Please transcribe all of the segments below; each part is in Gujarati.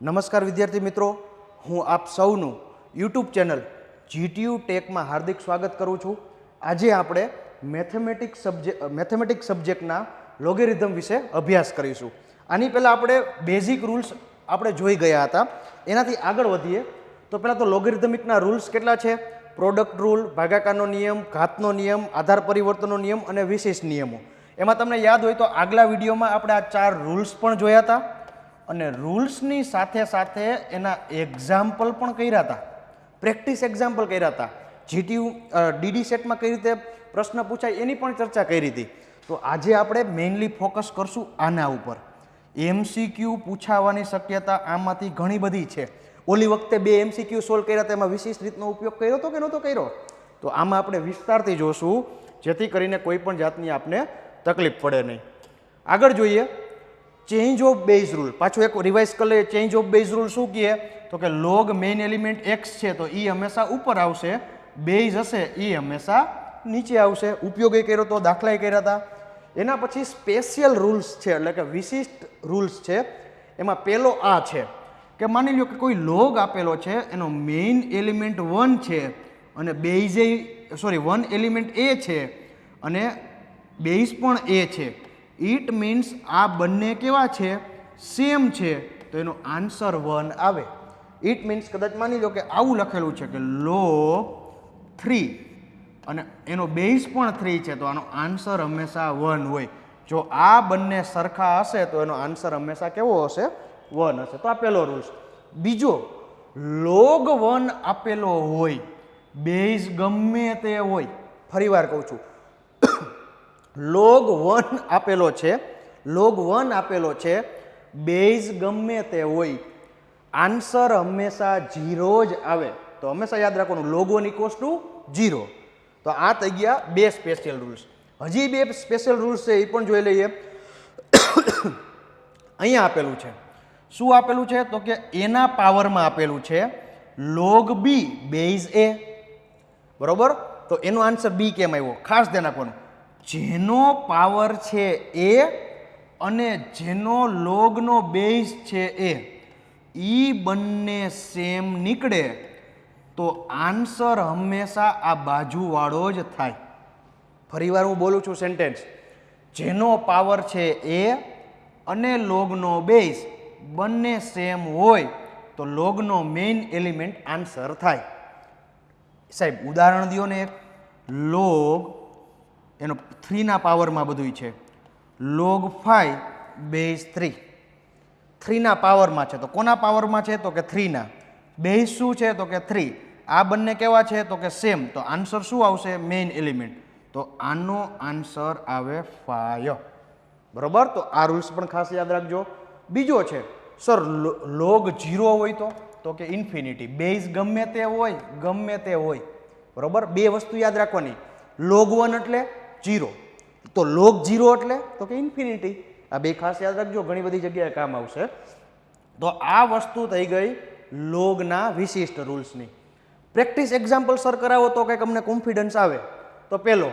નમસ્કાર વિદ્યાર્થી મિત્રો, હું આપ સૌનું યુટ્યુબ ચેનલ જીટીયુ ટેકમાં હાર્દિક સ્વાગત કરું છું. આજે આપણે મેથેમેટિક્સ સબ્જેક્ટના લોગેરિધમ વિશે અભ્યાસ કરીશું. આની પહેલાં આપણે બેઝિક રૂલ્સ આપણે જોઈ ગયા હતા. એનાથી આગળ વધીએ તો પહેલાં તો લોગેરિધમિકના રૂલ્સ કેટલા છે? પ્રોડક્ટ રૂલ, ભાગાકારનો નિયમ, ઘાતનો નિયમ, આધાર પરિવર્તનનો નિયમ અને વિશેષ નિયમો. એમાં તમને યાદ હોય તો આગલા વિડીયોમાં આપણે આ 4 રૂલ્સ પણ જોયા હતા અને રૂલ્સની સાથે સાથે એના એક્ઝામ્પલ પણ કર્યા હતા, પ્રેક્ટિસ એક્ઝામ્પલ કર્યા હતા. જીટીયુ ડીડી સેટમાં કઈ રીતે પ્રશ્ન પૂછાય એની પણ ચર્ચા કરી હતી. તો આજે આપણે મેઇનલી ફોકસ કરશું આના ઉપર. એમસીક્યુ પૂછાવાની શક્યતા આમાંથી ઘણી બધી છે. ઓલી વખતે 2 એમસીક્યુ સોલ્વ કર્યા હતા, એમાં વિશિષ્ટ રીતનો ઉપયોગ કર્યો હતો કે નહોતો કર્યો? તો આમાં આપણે વિસ્તારથી જોશું, જેથી કરીને કોઈ પણ જાતની આપને તકલીફ પડે નહીં. આગળ જોઈએ ચેન્જ ઓફ બેઝ રૂલ. પાછું એક રિવાઇઝ કરી લઈએ. ચેન્જ ઓફ બેઝ રૂલ શું કહે? તો કે લોગ મેઇન એલિમેન્ટ x છે તો એ હંમેશા ઉપર આવશે, બેઝ હશે એ હંમેશા નીચે આવશે. ઉપયોગ કર્યો તો, દાખલા કર્યા હતા. એના પછી સ્પેશિયલ રૂલ્સ છે, એટલે કે વિશિષ્ટ રૂલ્સ છે. એમાં પહેલો આ છે કે માની લો કે કોઈ લોગ આપેલો છે, એનો મેઇન એલિમેન્ટ 1 છે અને બેઝ 1 એલિમેન્ટ a છે અને બેઝ પણ a છે. ઇટ મીન્સ આ બંને કેવા છે? સેમ છે, તો એનો આન્સર 1 આવે. ઇટ મીન્સ કદાચ માની લો કે આવું લખેલું છે કે log 3 અને એનો બેઝ પણ 3 છે, તો આનો આન્સર હંમેશા 1 હોય. જો આ બંને સરખા હશે તો એનો આન્સર હંમેશા કેવો હશે? 1 હશે. તો આ પહેલો રૂલ્સ. બીજો, log 1 આપેલો હોય, બેઝ ગમે તે હોય. ફરી વાર કહું છું, log 1 આપેલો છે, log 1 આપેલો છે, બેઝ ગમે તે હોય, આન્સર હંમેશા 0 જ આવે. તો હંમેશા યાદ રાખવાનું log 1 ઇક્વલ્સ ટુ 0. તો આ થઈ ગયા 2 સ્પેશિયલ રૂલ્સ. હજી 2 સ્પેશિયલ રૂલ્સ છે, એ પણ જોઈ લઈએ. અહીંયા આપેલું છે. શું આપેલું છે? તો કે એના પાવરમાં આપેલું છે log b બેઝ a. બરોબર? તો એનો આન્સર b કેમ આવ્યો? ખાસ ધ્યાન આપવાનું. જેનો પાવર છે a અને જેનો લોગનો બેઝ છે a, ઈ બંને સેમ નીકળે તો આન્સર હંમેશા આ બાજુવાળો જ થાય. ફરીવાર હું બોલું છું સેન્ટેન્સ. જેનો પાવર છે a અને લોગનો બેઝ બંને સેમ હોય તો લોગનો મેઇન એલિમેન્ટ આન્સર થાય. સાહેબ ઉદાહરણ દો ને એક. લોગ એનો 3 ના પાવરમાં બધું છે. log 5 બેઝ 3, 3 ના પાવરમાં છે. તો કોના પાવરમાં છે? તો કે 3 ના. બેઝ શું છે? તો કે 3. આ બંને કેવા છે? તો કે સેમ. તો આન્સર શું આવશે? Main element. તો આનો આન્સર આવે 5. બરોબર? તો આ રૂલ્સ પણ ખાસ યાદ રાખજો. બીજો છે સર log 0 હોય તો કે ઇન્ફિનિટી. બેઝ ગમે તે હોય, ગમે તે હોય. બરોબર? 2 વસ્તુ યાદ રાખવાની. log 1 એટલે 0, તો log 0 એટલે તો કે ઇન્ફિનિટી. આ 2 ખાસ યાદ રાખજો, ઘણી બધી જગ્યાએ કામ આવશે. તો આ વસ્તુ થઈ ગઈ લોગના વિશિષ્ટ રૂલ્સની. પ્રેક્ટિસ એક્ઝામ્પલ સર કરાવો તો કંઈક અમને કોન્ફિડન્સ આવે. તો પહેલો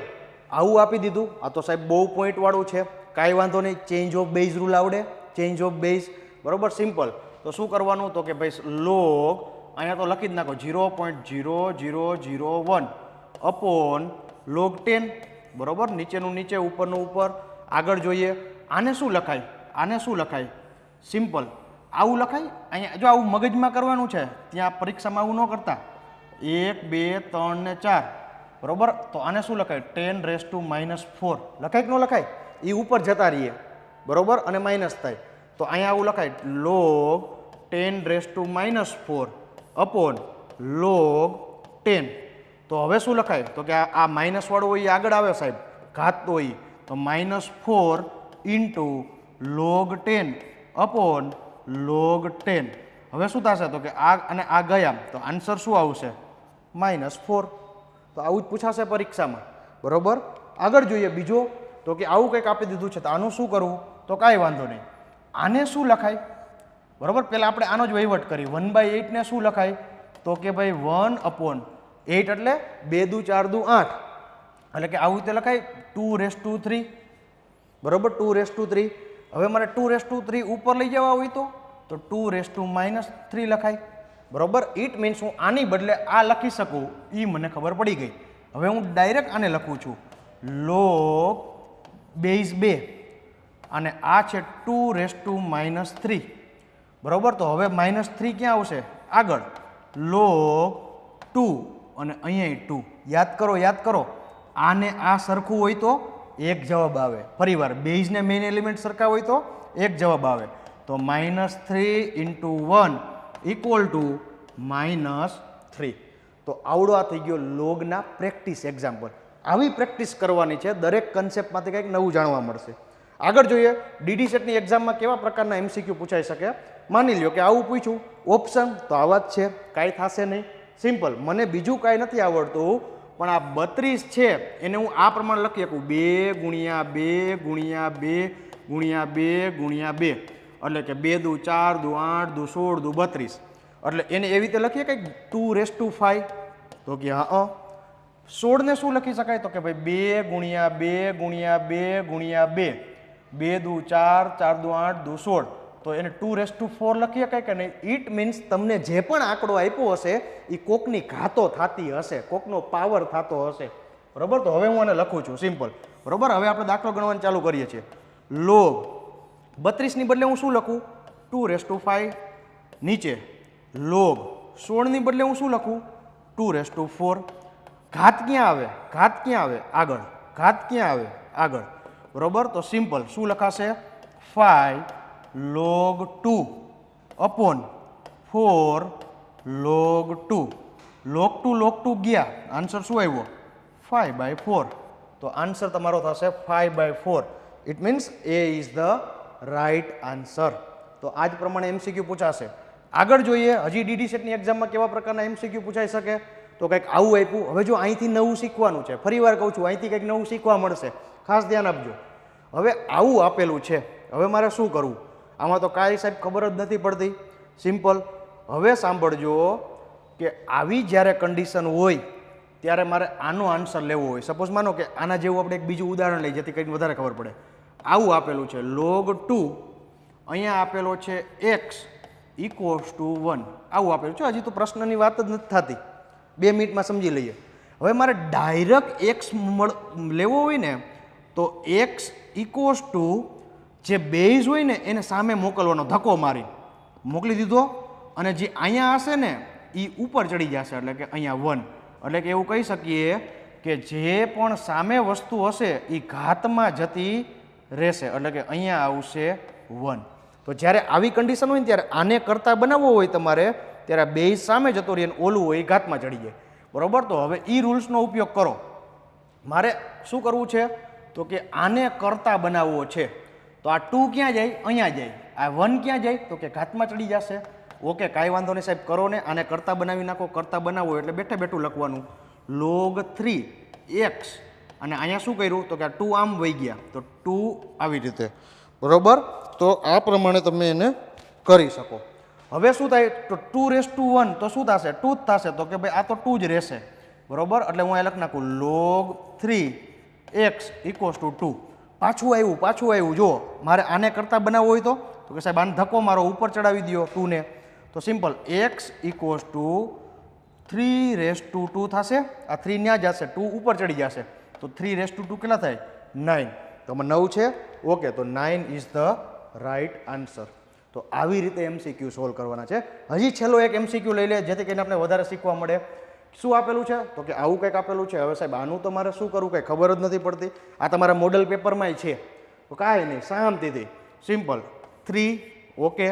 આવું આપી દીધું. આ તો સાહેબ બહુ પોઈન્ટવાળું છે, કાંઈ વાંધો નહીં. ચેન્જ ઓફ બેઝ રૂલ આવડે? Change of base. બરોબર? સિમ્પલ. તો શું કરવાનું? તો કે ભાઈ લોગ અહીંયા તો લખી જ નાખો 0.0001 અપોન log 10. બરોબર? નીચેનું નીચે, ઉપરનું ઉપર. આગળ જોઈએ. આને શું લખાય? આને શું લખાય? સિમ્પલ આવું લખાય. અહીંયા જો આવું મગજમાં કરવાનું છે, ત્યાં પરીક્ષામાં આવું ન કરતા. 1 2 3 ને 4. બરોબર? તો આને શું લખાય? 10⁻⁴ લખાય કે ન લખાય? એ ઉપર જતા રહીએ. બરોબર? અને માઇનસ થાય. તો અહીંયા આવું લખાય log 10⁻⁴ અપોન log 10. તો હવે શું લખાય? તો કે આ માઇનસ વાળું હોય એ આગળ આવે સાહેબ, ઘાત હોય. તો -4 ઇન્ટુ log 10 અપોન log 10. હવે શું થશે? તો કે આ અને આ ગયા તો આન્સર શું આવશે? -4. તો આવું જ પૂછાશે પરીક્ષામાં. બરોબર? આગળ જોઈએ બીજો. તો કે આવું કંઈક આપી દીધું છે, તો આનું શું કરવું? તો કાંઈ વાંધો નહીં. આને શું લખાય? બરોબર? પહેલાં આપણે આનો જ વહીવટ કરી. 1/8 ને શું લખાય? તો કે ભાઈ 1/8 એટલે 2 દુ 4 દુ 8. એટલે કે આવું રીતે લખાય 2⁻3. બરોબર? 2⁻3. હવે મારે 2⁻3 ઉપર લઈ જવા હોય તો તો 2⁻³ લખાય, બરોબર. ઇટ મીન્સ હું આની બદલે આ લખી શકું એ મને ખબર પડી ગઈ. હવે હું ડાયરેક્ટ આને લખું છું log બેઝ 2 અને આ છે 2⁻³ બરોબર. તો હવે -3 ક્યાં આવશે આગળ, log 2 અને અહીંયા 2. યાદ કરો આને આ સરખું હોય તો એક જવાબ આવે. ફરીવાર બેઝ ને મેઇન એલિમેન્ટ સરખા હોય તો એક જવાબ આવે. તો -3 × 1 = -3. તો આવડો આ થઈ ગયો લોગના પ્રેક્ટિસ એક્ઝામ્પલ. આવી પ્રેક્ટિસ કરવાની છે, દરેક કન્સેપ્ટમાંથી કંઈક નવું જાણવા મળશે. આગળ જોઈએ ડીડી સેટની એક્ઝામમાં કેવા પ્રકારના એમસીક્યુ પૂછાઈ શકે. માની લ્યો કે આવું પૂછ્યું ઓપ્શન, તો આવા જ છે, કાંઈ થશે નહીં. સિમ્પલ, મને બીજું કાંઈ નથી આવડતું પણ આ 32 છે એને હું આ પ્રમાણે લખી શકું 2 × 2 × 2 × 2 × 2 એટલે કે 2 દુ 4 દુ 8 દુ 16 દુ 32. એટલે એને એવી રીતે લખીએ કંઈક 2⁵ તો કે હા 16 ને શું લખી શકાય તો કે ભાઈ 2 × 2 × 2 × 2 2 દુ 4 4 દુ 8 દુ 16 તો એને 2⁴ લખી શકાય કે નહીં. ઇટ મીન્સ તમને જે પણ આંકડો આપ્યો હશે એ કોકની ઘાતો થતી હશે, કોકનો પાવર થતો હશે, બરોબર. તો હવે હું આને લખું છું સિમ્પલ, બરોબર. હવે આપણે દાખલો ગણવાનું ચાલુ કરીએ છીએ. log 32 ની બદલે હું શું લખું 2⁵ નીચે, log 16 ની બદલે હું શું લખું 2⁴. ઘાત ક્યાં આવે આગળ, આગળ, બરોબર. તો સિમ્પલ શું લખાશે 5 log 2 upon 4 log 2. log 2 ગયા, આન્સર શું આવ્યો 5/4. તો આન્સર તમારો થશે 5/4. It means A is the right answer. તો આ જ પ્રમાણે એમસીક્યુ પૂછાશે. આગળ જોઈએ હજી ડીડી સેટની એક્ઝામમાં કેવા પ્રકારના એમસીક્યુ પૂછાઈ શકે. તો કંઈક આવું આપ્યું. હવે જો અહીંથી નવું શીખવાનું છે, ફરી વાર કહું છું અહીંથી કંઈક નવું શીખવા મળશે, ખાસ ધ્યાન આપજો. હવે આવું આપેલું છે, હવે મારે શું કરવું, આમાં તો કાંઈ સાહેબ ખબર જ નથી પડતી. સિમ્પલ, હવે સાંભળજો કે આવી જ્યારે કન્ડિશન હોય ત્યારે મારે આનો આન્સર લેવો હોય. સપોઝ માનો કે આના જેવું આપણે એક બીજું ઉદાહરણ લઈએ જેથી કંઈક વધારે ખબર પડે. આવું આપેલું છે log 2, અહીંયા આપેલો છે x = 1, આવું આપેલું છે. હજી તો પ્રશ્નની વાત જ નથી થતી, 2 મિનિટમાં સમજી લઈએ. હવે મારે ડાયરેક્ટ x લેવો હોય ને તો x = જે બેઝ હોય ને એને સામે મોકલવાનો, ધક્કો મારી મોકલી દીધો અને જે અહીંયા હશે ને એ ઉપર ચડી જશે, એટલે કે અહીંયા 1. એટલે કે એવું કહી શકીએ કે જે પણ સામે વસ્તુ હશે એ ઘાતમાં જતી રહેશે, એટલે કે અહીંયા આવશે 1. તો જ્યારે આવી કન્ડિશન હોય ને ત્યારે આને કરતા બનાવવો હોય તમારે ત્યારે બેઝ સામે જતો રહે અને ઓલું હોય એ ઘાતમાં ચડી જાય, બરોબર. તો હવે એ રૂલ્સનો ઉપયોગ કરો. મારે શું કરવું છે તો કે આને કરતા બનાવવો છે. તો આ 2 ક્યાં જાય, અહીંયા જાય. આ 1 ક્યાં જાય તો કે ઘાતમાં ચડી જશે. ઓકે, કાંઈ વાંધો નહીં સાહેબ, કરો ને આને કરતા બનાવી નાખો. કરતા બનાવવો એટલે બેઠું લખવાનું log 3x અને અહીંયા શું કર્યું તો કે આ 2 આમ વહી ગયા તો 2 આવી રીતે, બરોબર. તો આ પ્રમાણે તમે એને કરી શકો. હવે શું થાય તો 2⁻1 તો શું થશે 2 જ થશે. તો કે ભાઈ આ તો 2 જ રહેશે, બરોબર. એટલે હું અહીં લખી નાખું log 3x = 2. પાછું આવ્યું. જો મારે આને કરતા બનાવવું હોય તો કે સાહેબ આને ધક્કો મારો, ઉપર ચડાવી દો 2 ને. તો સિમ્પલ x = 3⁻2 થશે. આ 3 ન્યા જશે, 2 ઉપર ચડી જશે તો 3⁻2 કેટલા થાય 9. તો 9 છે. ઓકે, તો 9 ઇઝ ધ રાઈટ આન્સર. તો આવી રીતે એમસીક્યુ સોલ્વ કરવાના છે. હજી છેલ્લો એક એમસીક્યુ લઈ લે જેથી કરીને આપણે વધારે શીખવા મળે. શું આપેલું છે તો કે આવું કંઈક આપેલું છે. હવે સાહેબ આનું તો મારે શું કરવું કંઈ ખબર જ નથી પડતી. આ તમારા મોડલ પેપરમાંય છે તો કાંઈ નહીં, શાંતિથી સિમ્પલ 3. ઓકે,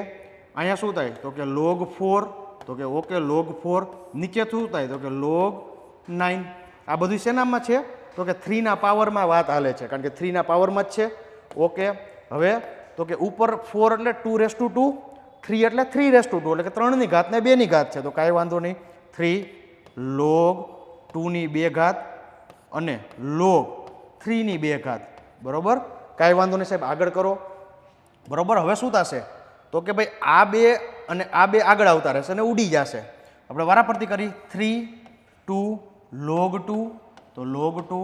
અહીંયા શું થાય તો કે log 4, તો કે ઓકે log 4. નીચે શું થાય તો કે log 9. આ બધું શેનામાં છે તો કે 3 ના પાવરમાં વાત હાલે છે, કારણ કે 3 ના પાવરમાં જ છે. ઓકે, હવે તો કે ઉપર 4 એટલે 2⁻2, 3 એટલે 3⁻2 એટલે કે 3 ની ઘાત ને 2 ની ઘાત છે. તો કાંઈ વાંધો નહીં, 3 log 2 ની 2 ઘાત અને log 3 ની 2 ઘાત, બરોબર. કાંઈ વાંધો નહીં સાહેબ, આગળ કરો, બરોબર. હવે શું થશે તો કે ભાઈ આ 2 અને આ 2 આગળ આવતા રહેશે અને ઉડી જશે. આપણે વારાફરતી કરી 3 2 log 2 તો log 2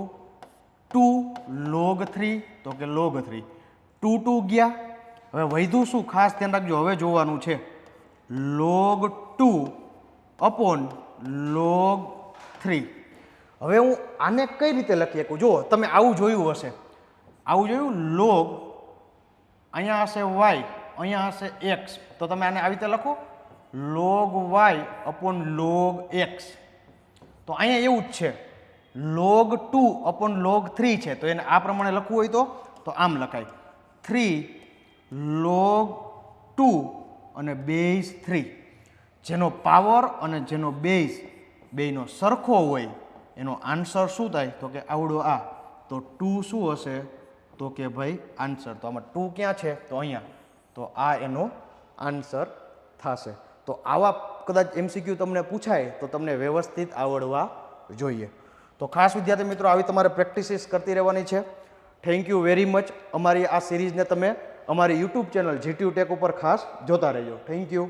2 log 3 તો કે log 3 2 2 ગયા હવે વધ્યું શું ખાસ ધ્યાન રાખજો, હવે જોવાનું છે log 2 અપોન log 3. હવે હું આને કઈ રીતે લખી શકું? જુઓ તમે આવું જોયું હશે, આવું જોયું log, અહીંયા હશે y, અહીંયા હશે x, તો તમે આને આવી રીતે લખો log y upon log x. તો અહીંયા એવું જ છે log 2 અપોન log 3 છે, તો એને આ પ્રમાણે લખવું હોય તો આમ લખાય 3 log 2 અને બેઝ 3. જેનો પાવર અને જેનો બેઝ બેયનો સરખો હોય એનો આન્સર શું થાય? તો કે આવડો આ. તો 2 શું હશે? તો કે ભાઈ આન્સર. તો આમાં 2 ક્યાં છે? તો અહીંયા. તો આ એનો આન્સર થશે. તો આવા કદાચ MCQ તમને પૂછાય તો તમને વ્યવસ્થિત આવડવા જોઈએ. તો ખાસ વિદ્યાર્થી મિત્રો આવી તમારે પ્રેક્ટિસિસ કરતી રહેવાની છે. Thank you very much. અમારી આ સિરીઝને તમે અમારી યુટ્યુબ ચેનલ GTU ટેક ઉપર ખાસ જોતા રહેજો. Thank you.